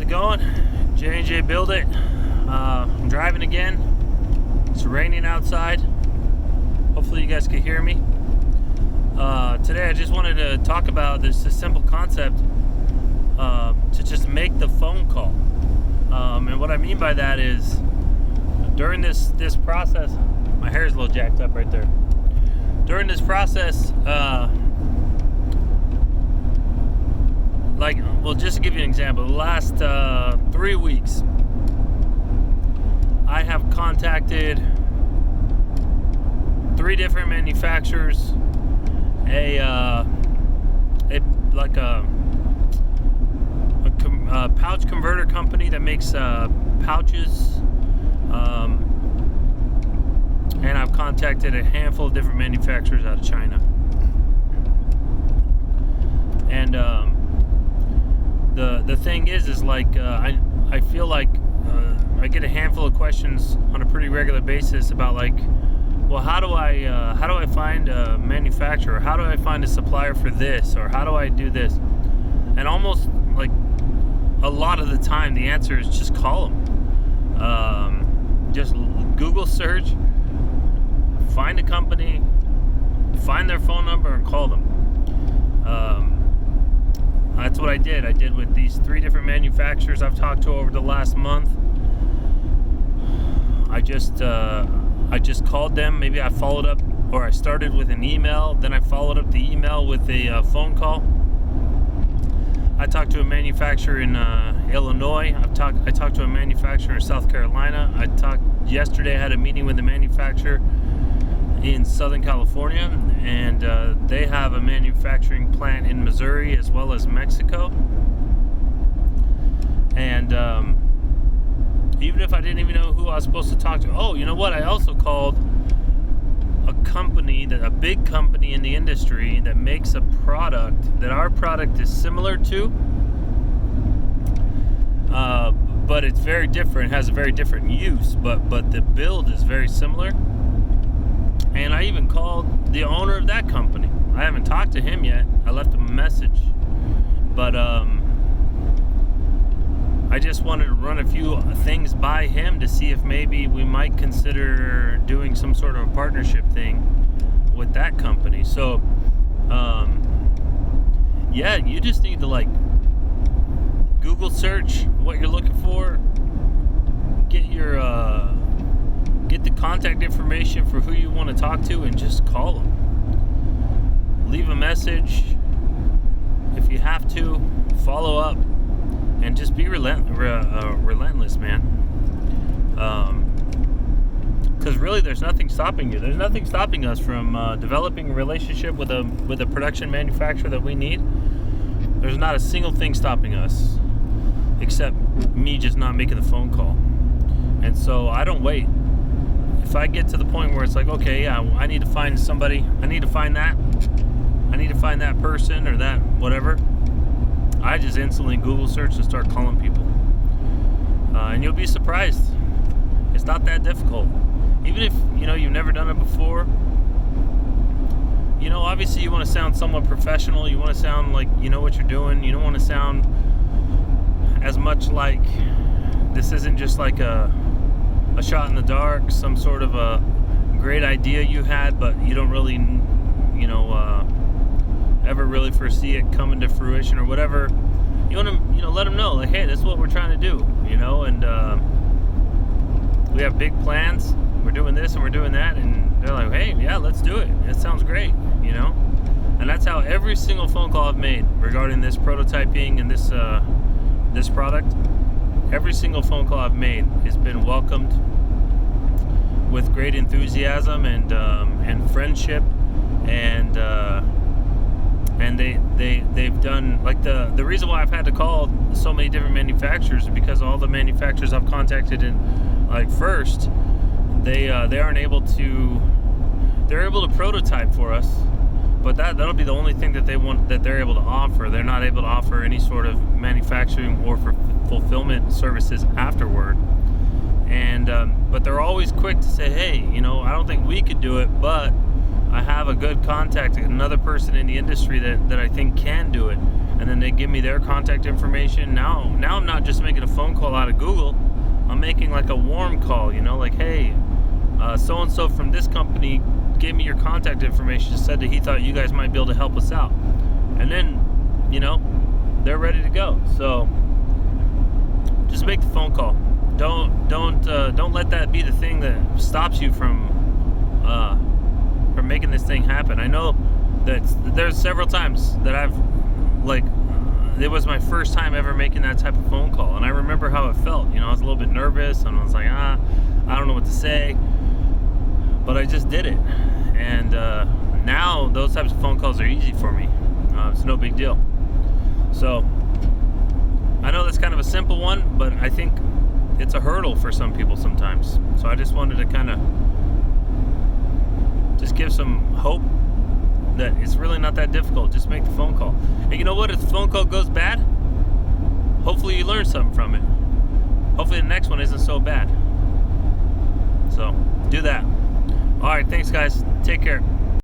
going? J&J Build It. I'm driving again. It's raining outside. Hopefully you guys can hear me. Today I just wanted to talk about this simple concept to just make the phone call. And what I mean by that is during this process, my hair is a little jacked up right there. During this process, just to give you an example, the last 3 weeks, I have contacted 3 different manufacturers, a pouch converter company that makes pouches, and I've contacted a handful of different manufacturers out of China. And the thing is like I feel like I get a handful of questions on a pretty regular basis about like, well, how do I find a manufacturer? How do I find a supplier for this? Or how do I do this? And almost like a lot of the time, the answer is just call them. Just Google search, find a company, find their phone number, and call them. That's what I did. I did with these 3 different manufacturers I've talked to over the last month. I just called them. Maybe I followed up, or I started with an email, then I followed up the email with a phone call. I talked to a manufacturer in Illinois. I talked to a manufacturer in South Carolina. Yesterday I had a meeting with a manufacturer in Southern California, and they have a manufacturing plant in Missouri as well as Mexico. And even if I didn't even know who I was supposed to talk to, oh, you know what? I also called a company, a big company in the industry that makes a product that our product is similar to, but it's very different. It has a very different use, but the build is very similar. And I even called the owner of that company. I haven't talked to him yet. I left him a message, but I just wanted to run a few things by him to see if maybe we might consider doing some sort of a partnership thing with that company. So, you just need to like Google search what you're looking for, get the contact information for who you want to talk to, and just call them. Leave a message if you have to. Follow up. And just be relentless, man. Because really, there's nothing stopping you. There's nothing stopping us from developing a relationship with a production manufacturer that we need. There's not a single thing stopping us, except me just not making the phone call. And so I don't wait. If I get to the point where it's like, okay, yeah, I need to find somebody. I need to find that person or that whatever. I just instantly Google search and start calling people. And you'll be surprised. It's not that difficult. Even if, you've never done it before. Obviously you want to sound somewhat professional. You want to sound like you know what you're doing. You don't want to sound as much like this isn't just like a shot in the dark, some sort of a great idea you had, but you don't really, ever really foresee it coming to fruition or whatever. You want to, let them know, like, hey, this is what we're trying to do, and we have big plans. We're doing this and we're doing that, and they're like, hey, yeah, let's do it. It sounds great, And that's how every single phone call I've made regarding this prototyping and this product. Every single phone call I've made has been welcomed with great enthusiasm and friendship, and they've done, like, the reason why I've had to call so many different manufacturers is because all the manufacturers I've contacted first, they're able to prototype for us, but that'll be the only thing that they're able to offer. They're not able to offer any sort of manufacturing or fulfillment services afterward. And but they're always quick to say, hey, I don't think we could do it, but I have a good contact, another person in the industry that I think can do it. and then they give me their contact information. Now I'm not just making a phone call out of Google. I'm making like a warm call, you know, like, hey, so-and-so from this company gave me your contact information, said that he thought you guys might be able to help us out. And then, you know, they're ready to go. So just make the phone call. Don't let that be the thing that stops you from making this thing happen. I know that there's several times that I've, like, it was my first time ever making that type of phone call, and I remember how it felt. You know, I was a little bit nervous, and I was like, I don't know what to say, but I just did it. And now those types of phone calls are easy for me. It's no big deal. So I know that's kind of a simple one, but I think it's a hurdle for some people sometimes. So I just wanted to kind of just give some hope that it's really not that difficult. Just make the phone call. And you know what? If the phone call goes bad, hopefully you learn something from it. Hopefully the next one isn't so bad. So do that. All right, thanks guys. Take care.